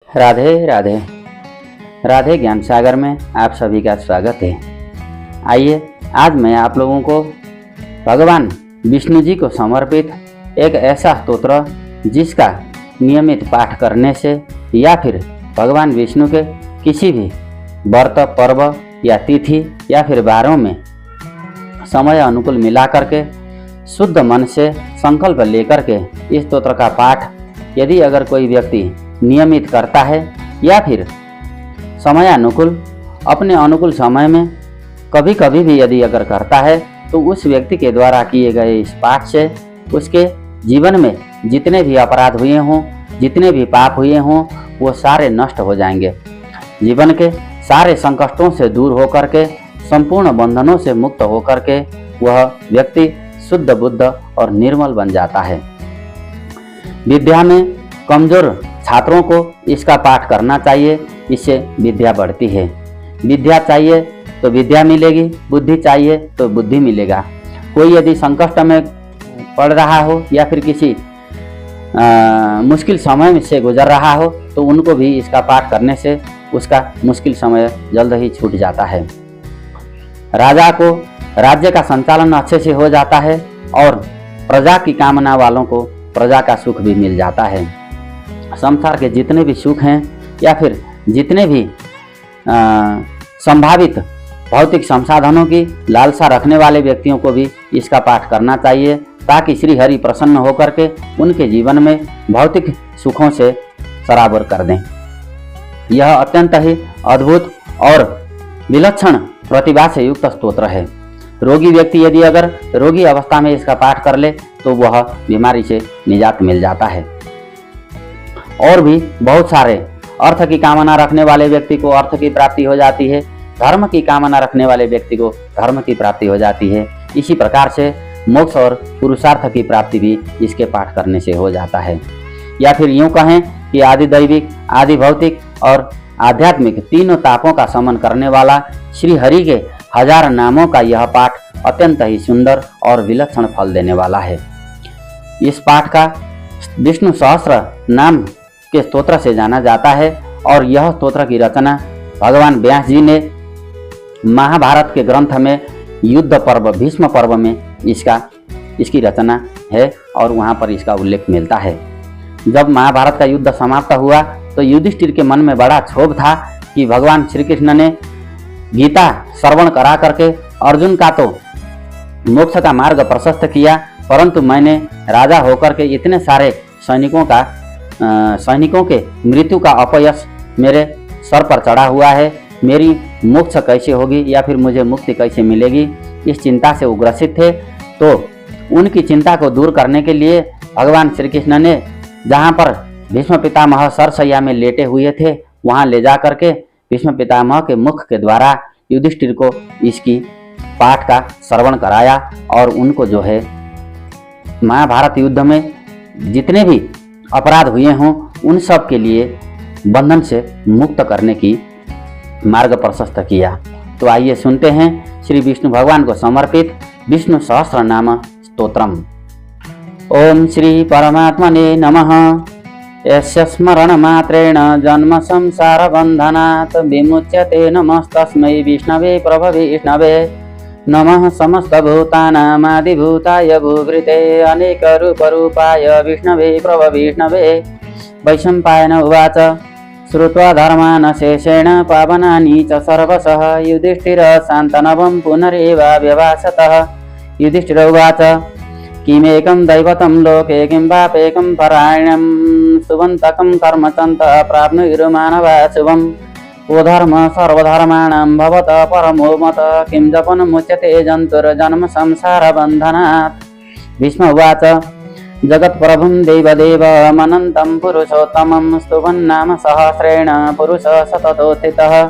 राधे राधे। राधे ज्ञान सागर में आप सभी का स्वागत है। आइए आज मैं आप लोगों को भगवान विष्णु जी को समर्पित एक ऐसा स्तोत्र जिसका नियमित पाठ करने से या फिर भगवान विष्णु के किसी भी व्रत पर्व या तिथि या फिर वारों में समय अनुकूल मिला करके शुद्ध मन से संकल्प लेकर के इस स्तोत्र का पाठ यदि अगर कोई व्यक्ति नियमित करता है या फिर समय अनुकूल अपने अनुकूल समय में कभी कभी भी यदि अगर करता है तो उस व्यक्ति के द्वारा किए गए इस पाठ से उसके जीवन में जितने भी अपराध हुए हों, जितने भी पाप हुए हों, वो सारे नष्ट हो जाएंगे। जीवन के सारे संकटों से दूर होकर के, संपूर्ण बंधनों से मुक्त होकर के वह व्यक्ति शुद्ध बुद्ध और निर्मल बन जाता है। विद्या में कमजोर छात्रों को इसका पाठ करना चाहिए, इससे विद्या बढ़ती है। विद्या चाहिए तो विद्या मिलेगी, बुद्धि चाहिए तो बुद्धि मिलेगा। कोई यदि संकट में पड़ रहा हो या फिर किसी मुश्किल समय से गुजर रहा हो तो उनको भी इसका पाठ करने से उसका मुश्किल समय जल्द ही छूट जाता है। राजा को राज्य का संचालन अच्छे से हो जाता है और प्रजा की कामना वालों को प्रजा का सुख भी मिल जाता है। संसार के जितने भी सुख हैं या फिर जितने भी संभावित भौतिक संसाधनों की लालसा रखने वाले व्यक्तियों को भी इसका पाठ करना चाहिए ताकि श्री हरि प्रसन्न होकर के उनके जीवन में भौतिक सुखों से सराबर कर दें। यह अत्यंत ही अद्भुत और विलक्षण प्रतिभा से युक्त स्तोत्र है। रोगी व्यक्ति यदि अगर रोगी अवस्था में इसका पाठ कर ले तो वह बीमारी से निजात मिल जाता है। और भी बहुत सारे अर्थ की कामना रखने वाले व्यक्ति को अर्थ की प्राप्ति हो जाती है, धर्म की कामना रखने वाले व्यक्ति को धर्म की प्राप्ति हो जाती है। इसी प्रकार से मोक्ष और पुरुषार्थ की प्राप्ति भी इसके पाठ करने से हो जाता है। या फिर यूँ कहें कि आदि दैविक, आदि भौतिक और आध्यात्मिक तीनों तापों का शमन करने वाला श्री हरि के 1000 नामों का यह पाठ अत्यंत ही सुंदर और विलक्षण फल देने वाला है। इस पाठ का विष्णु सहस्त्र नाम के स्तोत्र से जाना जाता है और यह स्तोत्र की रचना भगवान व्यास जी ने महाभारत के ग्रंथ में युद्ध पर्व भीष्म पर्व में इसकी रचना है और वहाँ पर इसका उल्लेख मिलता है। जब महाभारत का युद्ध समाप्त हुआ तो युधिष्ठिर के मन में बड़ा क्षोभ था कि भगवान श्री कृष्ण ने गीता श्रवण करा करके अर्जुन का तो मोक्ष का मार्ग प्रशस्त किया, परंतु मैंने राजा होकर के इतने सारे सैनिकों के मृत्यु का अपयश मेरे सर पर चढ़ा हुआ है। मेरी मोक्ष कैसे होगी या फिर मुझे मुक्ति कैसे मिलेगी, इस चिंता से ग्रसित थे। तो उनकी चिंता को दूर करने के लिए भगवान श्री कृष्ण ने जहाँ पर भीष्म पितामह सरसैया में लेटे हुए थे वहाँ ले जा करके भीष्म पितामह के मुख के द्वारा युधिष्ठिर को इसकी पाठ का श्रवण कराया और उनको जो है महाभारत युद्ध में जितने भी अपराध हुए हों उन सब के लिए बंधन से मुक्त करने की मार्ग प्रशस्त किया। तो आइए सुनते हैं श्री विष्णु भगवान को समर्पित विष्णु सहस्र नाम स्तोत्रम। ओम श्री परमात्मने नमः। यस्य स्मरण मात्रेण जन्म संसार बंधनात् विमुच्यते नमस्तस्मै विष्णवे प्रभविष्णवे। नमः समस्त भूतानामादिभूताय भूभृते अनेक रूप रूपाय विष्णवे प्रभविष्णवे। वैशंपायन उवाच श्रुत्वा धर्मान् शेषेण पावनानि च सर्वशः युधिष्ठिर शान्तनवं पुनरेवाव्यभाषतः। युधिष्ठिर उवाच किमेकं दैवतं लोके किं वापेकं परायणं सुवन्तकं कर्मचन्त प्राप्नुर्मानवा शुभम्। ओ धर्म सर्वधर्माणां भवतः परमो मतः किं जपनमुच्यते जन्तुर्जन्म संसार बन्धनात्। भीष्म उवाच जगत्प्रभुं देवदेवमनन्तं पुरुषोत्तमं स्तुवन्नाम सहस्रेण पुरुषः सततोत्थितः।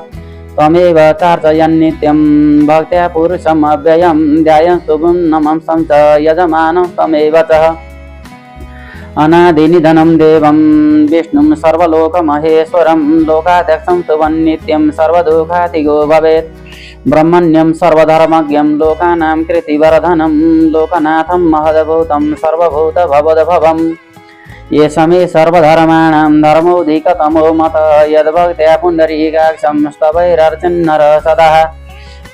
त्वमेव चार्चयन्नित्यं भक्त्या पुरुषमव्ययं ध्यायन् शुभं नमं च यजमानं त्वमेव च। अनादिनिधनं देवं विष्णुं सर्वलोकमहेश्वरं लोकाध्यक्षं स्तुवन्नित्यं सर्वदुःखातिगो भवेत्। ब्रह्मण्यं सर्वधर्मज्ञं लोकानां कृतिवर्धनं लोकनाथं महद्भूतं सर्वभूतभवद्भवम्। एष मे सर्वधर्माणां धर्मोऽधिकतमो मतः यद्भक्त्या पुण्डरीकाक्षं स्तवैरर्चन्नर सदा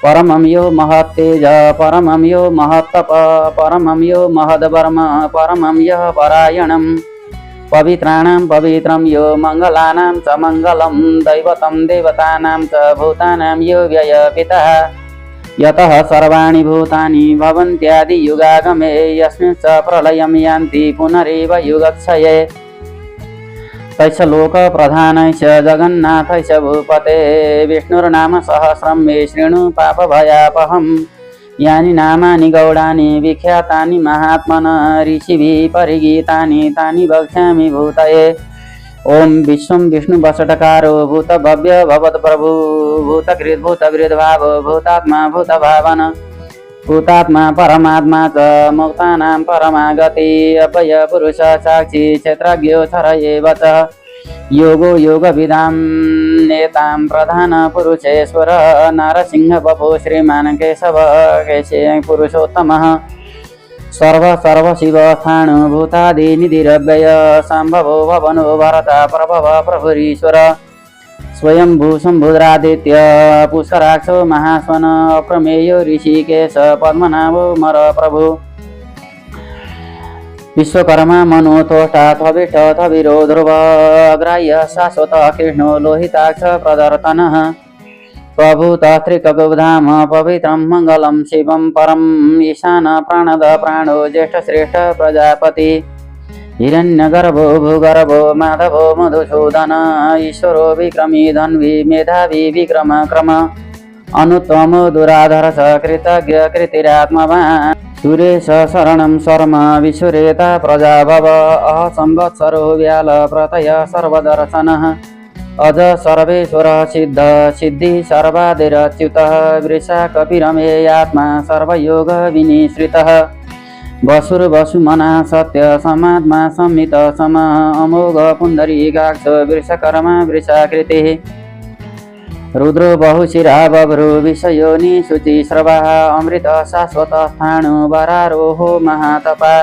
परमं यो महत्तेज परमं यो महत्तप परमं यो महद्वर्म परमं यः परायणं पवित्राणां पवित्रं यो मङ्गलानां च मङ्गलं दैवतं देवतानां च भूतानां यो व्ययपितः यतः सर्वाणि भूतानि भवन्त्यादियुगागमे यस्मिन् च प्रलयं यान्ति पुनरेव युगक्षये तैश्च लोकप्रधानैश्च जगन्नाथैश्च भूपते विष्णुर्नाम सहस्रं मे शृणु पापभयापहम् यानि नामानि गौडानि विख्यातानि महात्मनः ऋषिभिः परिगीतानि तानि वक्ष्यामि भूतये ओम विश्वं विष्णुवषट्कारो भूतभव्य भवत्प्रभु भूतकृत् भूतभृद्भाव भूतात्मा भूतभावन भूतात्मा परमात्मा च मुक्तानां परमागति अभय पुरुष साक्षी क्षेत्रज्ञो क्षर एव च योगो योगविदां नेतां प्रधान पुरुषेश्वर नरसिंह बभो श्रीमान् केशव केशे पुरुषोत्तमः सर्व शिव स्थाणु भूतादिनिधिरव्यय सम्भवो भवनो भरता प्रभव प्रभुरीश्वर स्वयंभू शम्भुरादित्य पुष्कराक्षो महास्वन अप्रमेयो ऋषिकेश पद्मनाभो मर प्रभु विश्वकर्मा मनोतोष्टा थविष्ठ थविरो ध्रुव अग्राह्य शाश्वत कृष्णो लोहिताक्ष प्रदर्तनः प्रभुतस्त्रिकगुधाम पवित्रं मङ्गलं शिवं परम् ईशान प्राणद प्राणो ज्येष्ठश्रेष्ठ प्रजापति हिरण्यगर्भो भूगर्भो माधवो मधुसूदन ईश्वरो विक्रमी धन्वी मेधावी विक्रम क्रम अनुत्तमो दुराधर कृतज्ञ कृतिरात्मवान् सुरेश शरणं शर्म विश्वरेता प्रजाभव अह संवत्सरो व्याल प्रतय सर्वदर्शनः अज सर्वेश्वर सिद्ध सिद्धि सर्वादिरच्युतः वृषा कपिरमेयात्मा सर्वयोग विनिश्रितः वसुर्वसुमना सत्य समात्मा संहित सम अमोघ पुण्डरीकाक्ष वृषकर्मा वृषाकृतिः रुद्रो बहुशिरा बभ्रु विषयोनि शुचिस्रवः अमृत शाश्वत स्थाणु वरारोहो महातपा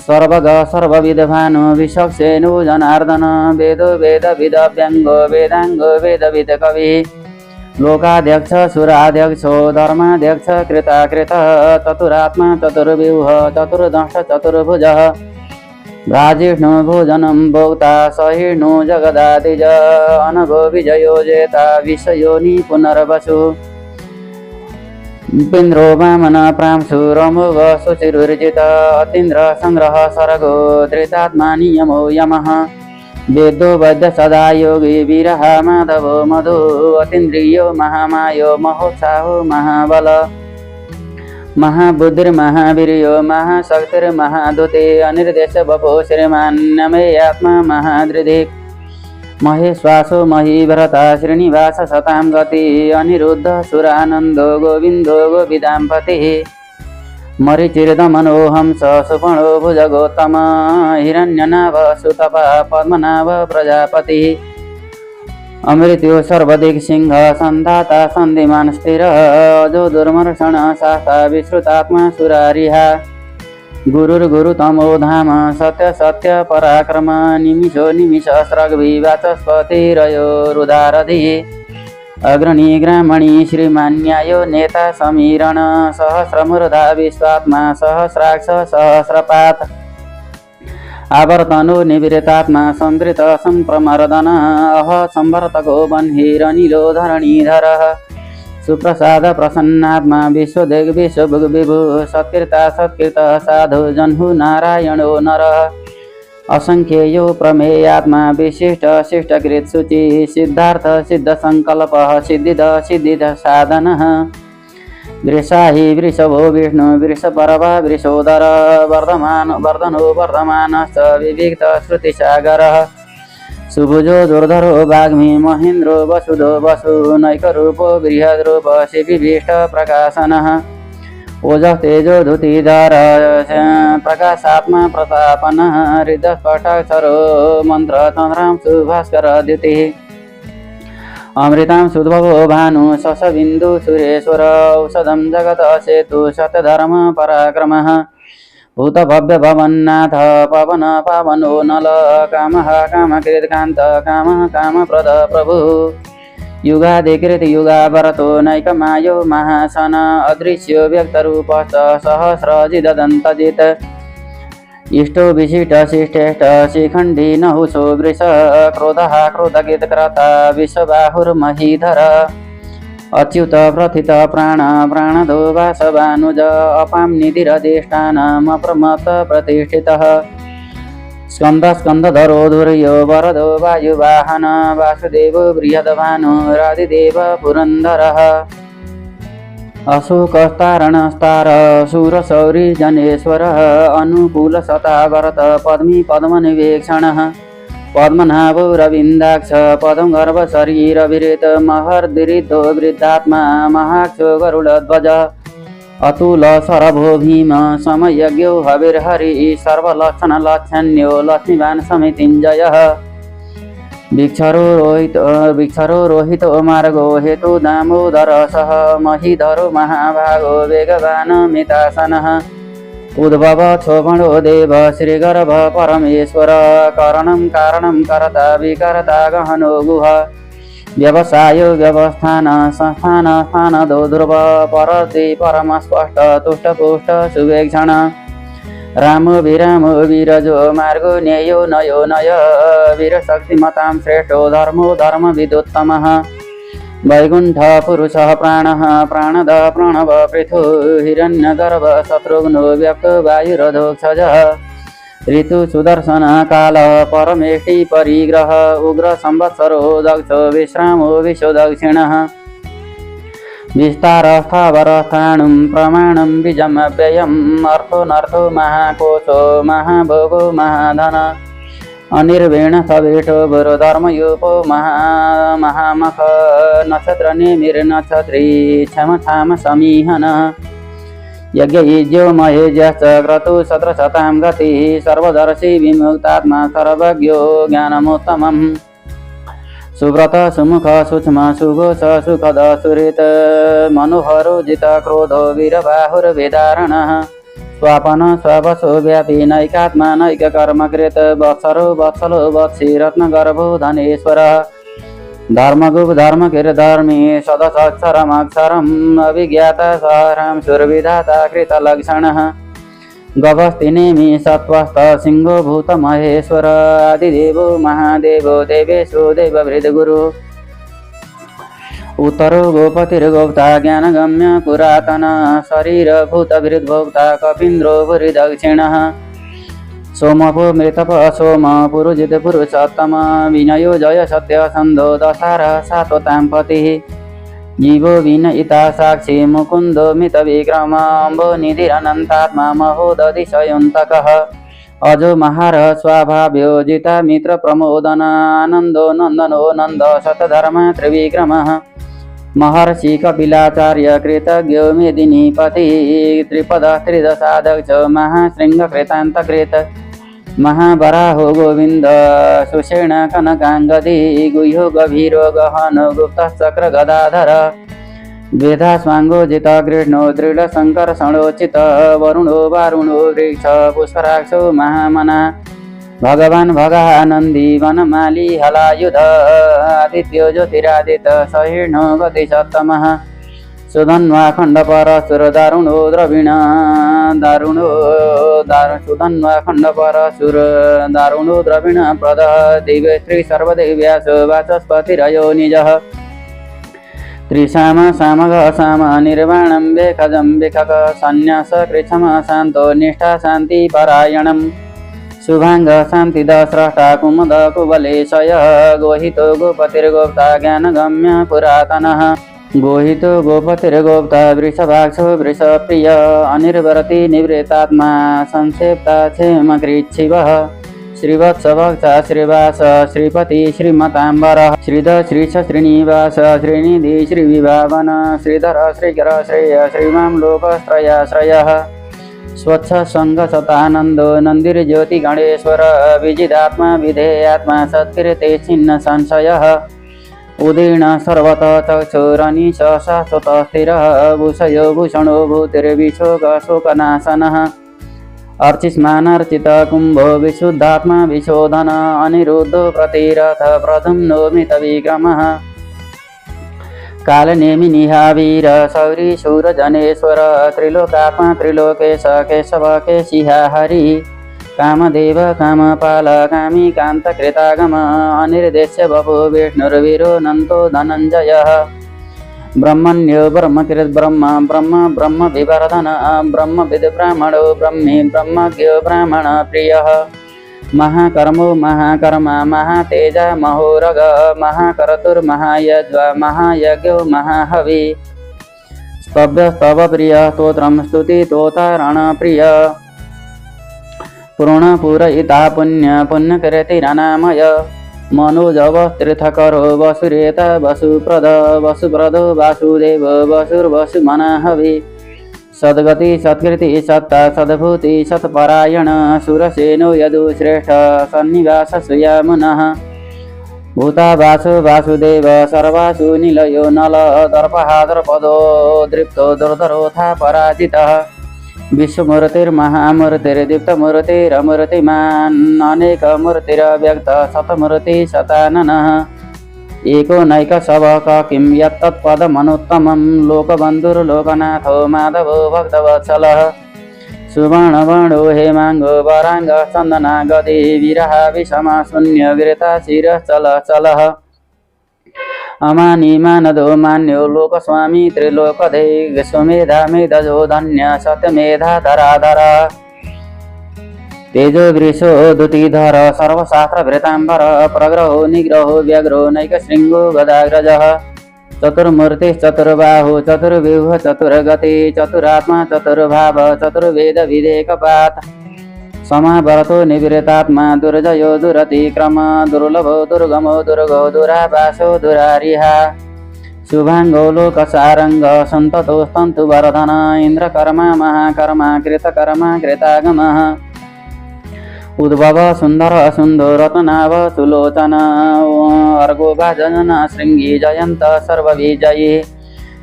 सर्वग सर्वविद्भानु विशक्षेनु जनार्दन वेदो वेदविद व्यङ्गो वेदाङ्गो वेदविद कवि लोकाध्यक्ष सुराध्यक्षो धर्माध्यक्ष कृताकृत चतुरात्मा चतुर्व्यूह चतुर्दंश चतुर्भुजः भ्राजिष्णु भोजनं भोक्ता सहिष्णु जगदादिज अनघो विजयो जेता विषयोनि पुनर्वसु इन्द्रो वामन प्रांशु रमोघ शुचिरुर्जित अतीन्द्र संग्रह सर्गो धृतात्मा नियमो यमः वेदो वैद्य सदा योगी वीरः माधवो मधु अतीन्द्रियो महामायो महोत्साहो महाबल महाबुद्धिर्महावीर्यो महाशक्तिर्महाधुते अनिर्देश बभो श्रीमान् नमेयात्मा महादृधिक् महेश्वासो महीभरता श्रीनिवास सतां गति अनिरुद्ध सुरानन्दो गोविन्दो गोविदाम्पतिः मरीचिर्दमनो हंस सुपर्णो भुजगोत्तम हिरण्यनाभ सुतप पद्मनाभ प्रजापतिः अमृत्यो सर्वदिक् सिंह सन्धाता सन्धिमान् स्थिर अजो दुर्मर्षण शास्ता विश्रुतात्मा सुरारिहा गुरुर्गुरुतमो धाम सत्य सत्य पराक्रम निमिषो निमिष स्रग्भि वाचस्पतिरयोरुदारधिः अग्रणी ग्रामणी श्रीमान्यायो नेता समीरण सहस्रमूर्धा विश्वात्मा सहस्राक्ष सहस्रपात् आवर्तनो निवृतात्मा संवृत संप्रमर्दन अह संवर्तको बह्निरनिलो धरणीधरः सुप्रसाद प्रसन्नात्मा विश्वदिग् विश्वभुग् विभु सत्कृता सत्कृत साधु जह्नु नारायणो नरः असंख्येयो प्रमेयात्मा विशिष्ट शिष्टकृत् शुचि सिद्धार्थ सिद्ध संकल्पः सिद्धिद सिद्धिद साधनः वृषाहि वृषभो विष्णु वृषपर्व वृषोदर वर्धमान वर्धनो वर्धमानश्च विविक्त श्रुतिसागरः सुभुजो दुर्धरो वाग्मी महेन्द्रो वसुधो वसु नैकरूपो बृहद्रूप शिविभीष्ट प्रकाशनः ओजः तेजो धुतिधर प्रकाशात्मा प्रतापनः हृदस्फटाक्षरो मन्त्रतन्त्रां सुभास्कर द्युतिः अमृतां सुद्भवो भानु शशबिन्दु सुरेश्वर औषधं जगत सेतु शतधर्म पराक्रमः भूत भव्य भवन्नाथ पवन पावनो नल कामः कामकृत्कान्त कामः कामप्रद प्रभु युगादिकृत युगावरतो नैकमायो महासन अदृश्यो व्यक्तरूपश्च सहस्रजिदन्तजित् इष्टो विशिष्ट शिष्टेष्ट शिखण्डी नहुषो वृष क्रोधः क्रोधकृतक्रता विश्वबाहुर्महीधर अच्युत प्रथित प्राण प्राणदो वासवानुज अपां निधिरधिष्ठानमप्रमत्त प्रतिष्ठितः स्कन्द स्कन्दधरो धुर्यो वरदो वायुवाहन वासुदेवो बृहद्भानुरादिदेव पुरन्दरः अशोकस्तारणस्तार शूरशौरी जनेश्वरः अनुकूलसता भरत पद्मी पद्मनिवेक्षणः पद्मनाभो रविन्दाक्ष पदं गर्भशरीरविरेत महर्दिरिद्धो वृद्धात्मा महाक्षो गरुडध्वज अतुल सरभो भीम समयज्ञो हविर्हरि सर्वलक्षणलक्षण्यो लक्ष्मीवान् समितिञ्जयः वीक्षरो रोहितो मार्गो हेतु दामोदर सह महीधरो महाभागो वेगवान् मितासनः उद्भव क्षोभणो देव श्रीगर्भ परमेश्वर करणं कारणं करता विकर्ता गहनो गुह व्यवसाय व्यवस्थान संस्थान स्थानदो ध्रुव परति परमस्पष्ट तुष्टपुष्ट सुवेक्षण राम विरजो मार्गो न्ययो नयो नय वीरशक्तिमतां श्रेष्ठो धर्मो धर्मविदुत्तमः वैकुण्ठ पुरुषः प्राणः प्राणद प्रणव पृथु हिरण्यगर्भ शत्रुघ्नो व्यक्तो वायुरधोक्षजः ऋतु सुदर्शन काल परमेष्टि परिग्रह उग्र संवत्सरो दक्षो विश्रामो विश्व दक्षिणः विस्तार स्थावर स्थाणुं प्रमाणं बीजमव्ययम् अर्थो महाकोशो महाभोगो महाधन अनिर्वेण सवेशो गुरुधर्मयूपो महामख नक्षत्र निमिर्नक्षत्री क्षम क्षाम समीहन यज्ञो महेज्यश्च क्रतु शत्रशतां गतिः सर्वदर्शी विमुक्तात्मा सर्वज्ञो ज्ञानमुत्तमम् सुव्रत सुमुख सूक्ष्म सुघोष सुखद सुहृत् मनोहरो जित क्रोधो वीरबाहुर्वेदारणः स्वापन स्ववशो व्यापी नैकात्मा नैककर्मकृत वत्सरो वत्सलो वत्सी रत्नगर्भो धनेश्वरः धर्मगुप् धर्मकीर्धर्मी सदसक्षरमक्षरम् अभिज्ञाता सहरं सुरविधाता कृतलक्षणः गभस्तिनेमि सत्त्वस्थ सिंहो भूतमहेश्वर आदिदेवो महादेवो देवेशो देवभृद्गुरु उत्तरो गोपतिर्गोप्ता ज्ञानगम्य पुरातन शरीरभूतभृद्भोक्ता कपीन्द्रो भूरिदक्षिणः सोमपो मृतप सोम पुरुजित पुरुषोत्तम विनयो जय सत्यसन्धो दशार सात्वतां पतिः जीवो विनयिता साक्षी मुकुन्दो मितविक्रम अम्बो निधिरनन्तात्मा महोदधिशयोऽन्तकः अजो महार स्वाभाव्यो जिता मित्र प्रमोदन आनन्दो नन्दनो नन्द शतधर्म त्रिविक्रमः महर्षि कपिलाचार्य कृतज्ञो मेदिनीपति त्रिपद त्रिदशाध्यक्ष महाशृङ्गकृतान्तकृत महावराहो गोविन्द सुषेण कनकाङ्गदी गुह्यो गभीरो गहनो गुप्तश्चक्र गदाधर वेदास्वाङ्गो जित कृष्णो दृढशङ्करषणोचित वरुणो वारुणो वृक्ष पुष्कराक्षो महामना भगवान् भगानन्दी वनमाली हलायुध आदित्यो ज्योतिरादित सहिष्णो गतिसत्तमः सुधन्वाखण्डपरशुर दारुणो द्रविण सुधन्वाखण्डपरशुर दारुणो द्रविण प्रदः दिव्यश्री सर्वदेव्यासो वाचस्पतिरयो निजः त्रिसाम सामग साम निर्वाणं वेखजं विखक संन्यास कृच्छम शान्तो निष्ठा शान्तिपरायणम् शुभांग शांतिद स्रष्टा कुमुद कुवलेशय गोहितो गोपतिर्गोप्ता ज्ञानगम्य पुरातनः गोहितो गोपतिर्गोप्ता वृषभाक्षो वृषप्रिय अनिर्वरति निवृत्तात्मा संक्षेप्ता क्षेमकृच्छिवः श्रीवत्सभक्ता श्रीवास श्रीपति श्रीमताम्बरः श्रीध श्रीश श्रीनिवास श्रीनिधि श्रीविभावन श्रीधर श्रीकर श्रेय श्रीमां लोकत्रयाश्रयः स्वच्छ संग सतानंदो नंदिर ज्योति गणेश्वर विजिदात्मा विधेयात्मा सत्कृते छिन्न संशयः उदीर्ण सर्वत चक्षुरनीश शाश्वत स्थिरः भूषयो भूषणो भूतिर्विशोक शोकनाशनः अर्चिस्मानर्चित कुम्भो विशुद्धात्मा विशोधन अनिरुद्धो प्रतिरथ प्रद्युम्नोमित विक्रमः कालनेमिनिहावीर शौरी शूरजनेश्वर त्रिलोकात्मा त्रिलोकेश केशव केशिहा हरि कामदेव कामपाल कामी कान्तकृतागम अनिर्देश्य बभो विष्णुर्वीरोऽनन्तो धनञ्जयः ब्रह्मण्यो ब्रह्मकृत् ब्रह्म ब्रह्म ब्रह्म विवर्धन ब्रह्मविद् ब्राह्मणो ब्रह्मी ब्रह्मज्ञो ब्राह्मण प्रियः महाकर्मो महाकर्मा महातेजा महोरग महाकर्तुर्महायज्वा महायज्ञो महाहवि स्तव्य स्तव प्रिय स्तोत्रं स्तुति तोतारण प्रिय पूर्ण पूरयिता पुण्य पुण्यकृतिरनामय मनोजव तीर्थकरो वसुरेत वसुप्रद वसुप्रदो वासुदेव वसुर्वसुमनाहवि सद्गति सत्कृति सत्ता सद्भूति सत्परायण सुरसेनो यदुश्रेष्ठ सन्निवास सुयामुनः भूतावासो वासुदेव सर्वासु निलयो नल दर्पहा दर्पदो दृप्तो दुर्धरोथा पराजितः विश्वमूर्तिर्महामूर्तिर्दीप्तमूर्तिरमूर्तिमान् अनेकमूर्तिरव्यक्त शतमूर्ति शताननः एको नैकशवक किं यत्तत्पदमनुत्तमं लोकबन्धुर्लोकनाथो माधवो भक्तवत्सलः सुवर्णवर्णो हेमाङ्गो वराङ्ग चन्दनागति विरहा विषमा शून्यविरता शिरश्चलचलः अमानी मानदो मान्यो लोकस्वामी त्रिलोकधेग सुमेधा मेधजो धन्य सत्यमेधा धराधर तेजो वृषो दुतिधर सर्वशास्त्रभृताम्बर प्रग्रहो निग्रहो व्यग्रो नैकशृङ्गो गदाग्रजः चतुर्मूर्तिश्चतुर्बाहु चतुर्व्यूह चतुर्गति चतुरात्मा चतुर्भाव चतुर्वेद विधेयकपात समावर्तो निवृतात्मा दुर्जयो दुरतिक्रम दुर्लभो दुर्गमो दुर्गो दुराभासो दुरारिहा शुभांगो लोकसारंग संततो स्तंतुवर्धन इंद्रकर्मा महाकर्मा कृतकर्मा कृतागमः उद्भव सुंदर सुंदर रत्नाव सुलोचन अर्गोभा जनन श्रृंगी जयंत सर्वविजयी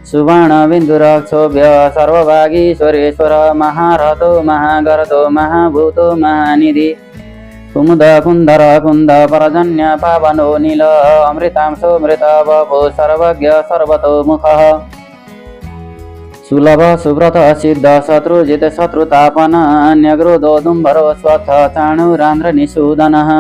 सुवर्ण बिंदुरक्षोभ्य सर्वभागीश्वरेश्वर महारथो महागर्तो महाभूतो महानिधि कुमुद कुंदर कुंद परजन्य पावनो नील अमृतांशो मृत बभो सर्वज्ञ सर्वतोमुखः सुलभ सुव्रत सिद्ध शत्रुजित शत्रुतापन न्यग्रोदोदुम्बरो स्वथ चाणुरांध्र निषूदनः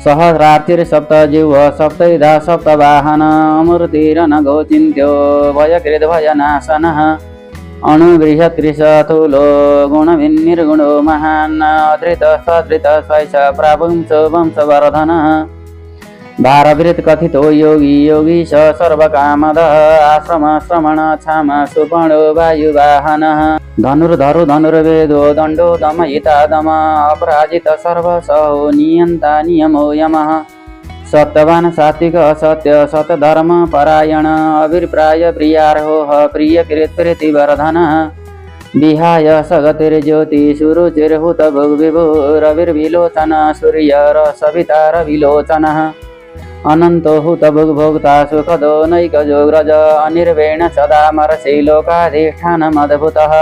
सहस्रार्चिर्सप्तजिह्व सप्तैधा सप्तवाहन अमूर्तिरनघो चिन्त्यो भयकृद्भयनाशनः अणुगृहत्रिशतुलो गुणविन्निर्गुणो महान् अधृत सधृत स्वैष प्रापुंसो वंशवर्धनः भारभृत् कथितो योगी योगीश सर्वकामद आश्रम श्रमण क्षाम सुपर्णो वायुवाहनः धनुर्धरो धनुर्वेदो दण्डो दमयिता दम अपराजित सर्वसहो नियन्ता नियमो यमः सत्यवान् सात्विक असत्य सतधर्म परायण अभिप्राय प्रियार्होः प्रियकृत् प्रीतिवर्धनः विहाय सगतिर्ज्योति सुरुचिर्हुत भुग्विभुरविर्विलोचन सूर्यरसवितारविलोचनः अनंतो हुत भुग्भोक्ता सुखदो नैकजोग्रज अनिर्वेण सदामरसि लोकाधिष्ठानमद्भुतः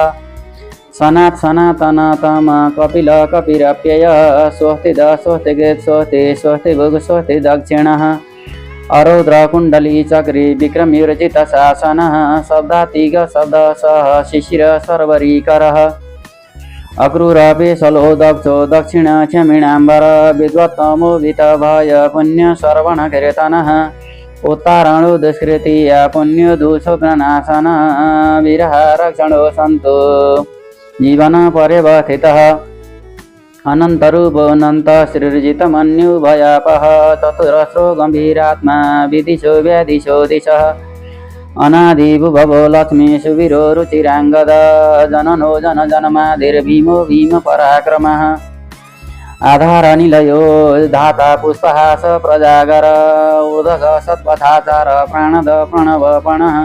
सनात् सनातनतम कपिल कपिरप्यय स्वस्ति स्वस्ति कृत् स्वस्ति स्वस्ति भुग् स्वस्ति दक्षिणः अरौद्र कुण्डली चक्री विक्रमयुर्जित शासनः शब्दातिग शब्द सह शिशिर सर्वरीकरः अक्रूरपेशलो दक्षो दक्षिण क्षमिणाम्बर विद्वत्तमो वितभय पुण्य श्रवण कीर्तनः उत्तारणो दुष्कृतिया पुण्यो दुःस्वप्ननाशन विरह रक्षणो सन्तो जीवन पर्यवथितः अनन्तरूपोऽनन्त सृजितमन्युभयापः चतुरस्रो गम्भीरात्मा विदिशो व्यादिशो दिशः अनादिभुवो लक्ष्मी सुवीरो रुचिराङ्गद जननो जनजन्मादिर्भीमो भीम पराक्रमः आधार निलयो धाता पुष्पहास प्रजागर ऊर्ध्वग सत्पथाचार प्राणद प्रणवपणः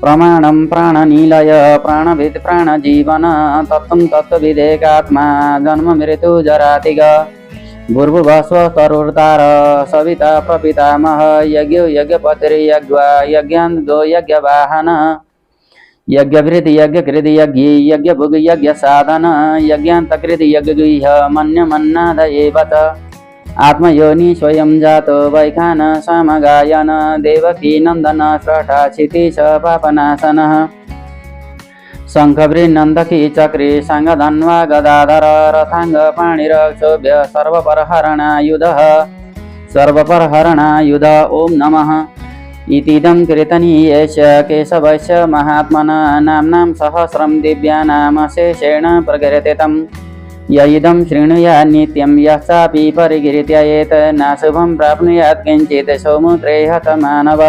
प्रमाणं प्राणनिलय प्राणविद् प्राणजीवन तत्त्वं तत्त्वविदेकात्मा जन्म मृत्यु जरातिग भूर्भुवस्व तरुर्तार सविता प्रपितामह यज्ञो यज्ञपतिर्यज्ञा यज्ञान्तो यज्ञवाहनः यज्ञभृत यज्ञकृत यज्ञ यज्ञभुग यज्ञ साधन यज्ञान्तकृत यज्ञगृह मन्यमन्नाद एव च आत्मयोनि स्वयं जातो वैखान समगायन देवकी नन्दन स्रष्टा क्षितिश पापनाशनः शङ्खभृ नन्दकी चक्रे साङ्गधन्वा गदाधर रथाङ्ग पाणिरक्षोभ्य सर्वपरहरणायुधः सर्वपरहरणायुध ॐ नमः इतीदं कीर्तनीयस्य केशवस्य महात्मना नाम्नां सहस्रं दिव्यानामशेषेण प्रकीर्तितं य इदं शृणुयात् नित्यं यः चापि परिकीर्तयेत् न शुभं प्राप्नुयात् किञ्चित् सौमुद्रे हतमानव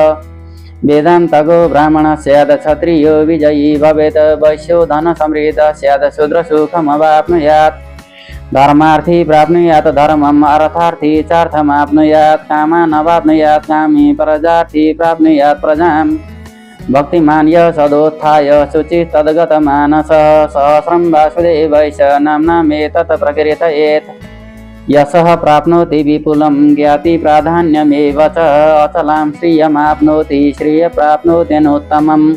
वेदान्तगो ब्राह्मणः स्यात् क्षत्रियो विजयी भवेत् वैश्यो धनसमृद्धः स्यात् शूद्रसुखमवाप्नुयात् धर्मार्थी प्राप्नुयात् धर्मम् अर्थार्थी चार्थमाप्नुयात् कामानवाप्नुयात् कामी प्रजार्थी प्राप्नुयात् प्रजां भक्तिमान् यः सदोत्थाय शुचिः तद्गतमानसः सहस्रं वासुदेवैष नाम्नामेतत् प्रकीर्तयेत् यशः प्राप्नोति विपुलं ज्ञाति प्राधान्यमेव च अचलां श्रियमाप्नोति श्रिय प्राप्नोत्यनोत्तमम्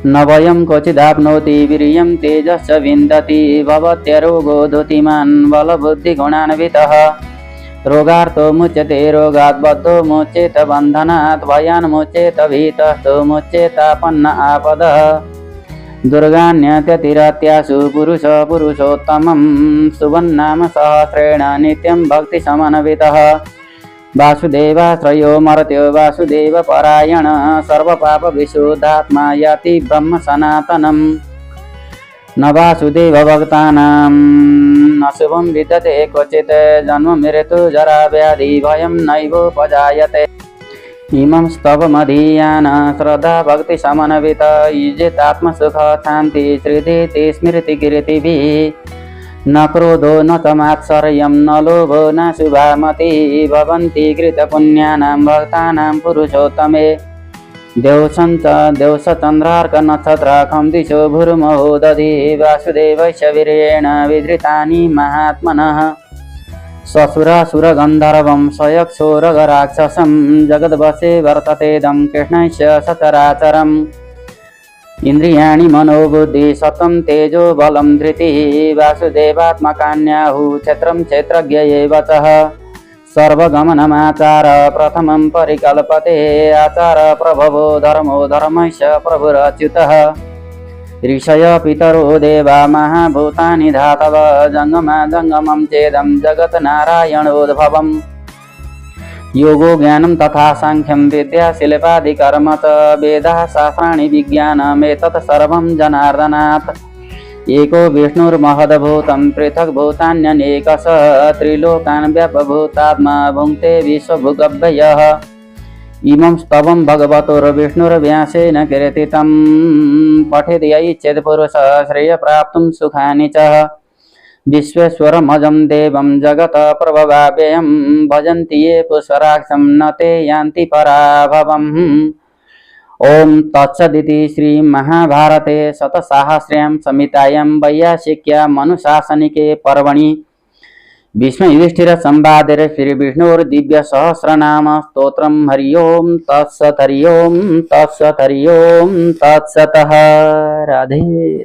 न वयं क्वचिदाप्नोति वीर्यं तेजश्च विन्दति भवत्यरोगो धृतिमान् बलबुद्धिगुणान्वितः रोगार्तो मुच्यते रोगात् बद्धो मुच्येत बन्धनात् भयान् मुच्येत भीतस्तु मुच्येतापन्न आपदः दुर्गान्यत्यतिरत्यासु पुरुष पुरुषोत्तमं सुवन्नाम सहस्रेण नित्यं भक्तिसमन्वितः वासुदेवाश्रयो मर्त्यो वासुदेव परायण सर्वपापविशुद्धात्मा याति ब्रह्म सनातनम् न वासुदेव भक्तानां न शुभं विद्यते क्वचित् जन्म मृत्यु जरा व्याधि भयं नैवोपजायते इमं स्तवमधीयान श्रद्धा भक्ति समन्वित युजितात्मसुख शान्ति श्रीधीति स्मृतिकीर्तिभिः न क्रोधो न च मात्सर्यं न लोभो न शुभामति भवन्ति कृतपुण्यानां भक्तानां पुरुषोत्तमे देवसचन्द्रार्कनक्षत्राखं दिशो भूर्महो दधि वासुदेवस्य वीर्येण विधृतानि महात्मनः ससुरासुरगन्धर्वं स्वयक्षोरगराक्षसं जगद्वशे वर्ततेदं कृष्णस्य सचराचरम् इंद्रियाणि मनोबुद्धि सत्वं तेजो बलं धृतिः वासुदेवात्मकान्याहुः क्षेत्रं क्षेत्रज्ञ एव चः सर्वगमनमाचार प्रथमं परिकल्पते आचार प्रभवो धर्मो धर्मस्य प्रभुरच्युतः ऋषय पितरो देवा महाभूतानि धातव जंगमा जंगमं चेदं जगत् नारायणोद्भवम् योगो ज्ञानं तथा सांख्यं विद्या शिल्पादिकर्म च वेदाः शास्त्राणि विज्ञानमेतत् सर्वं जनार्दनात् एको विष्णुर्महद्भूतं पृथक् भूतान्यनेकश त्रिलोकान् व्यापभूतात्मा भुङ्क्ते विश्वभुगव्ययः इमं स्तवं भगवतोर्विष्णुर्व्यासेन कीर्तितं पठेत् य इच्छेत् पुरुषः श्रेयप्राप्तुं सुखानि च विश्वेश्वरमजं देवं जगत प्रभवाव्ययं भजन्ति ये पुष्कराक्षं न ते यान्ति पराभवम् ॐ तत्सदिति श्रीमहाभारते शतसाहस्र्यां संहितायां वैयासिक्याम् अनुशासनिके पर्वणि भीष्मयुधिष्ठिरसंवादे श्रीविष्णोर्दिव्यसहस्रनाम स्तोत्रं हरि ओं तत्सत् हरि ओं तत्सत् हरि ओं तत्सतः राधे।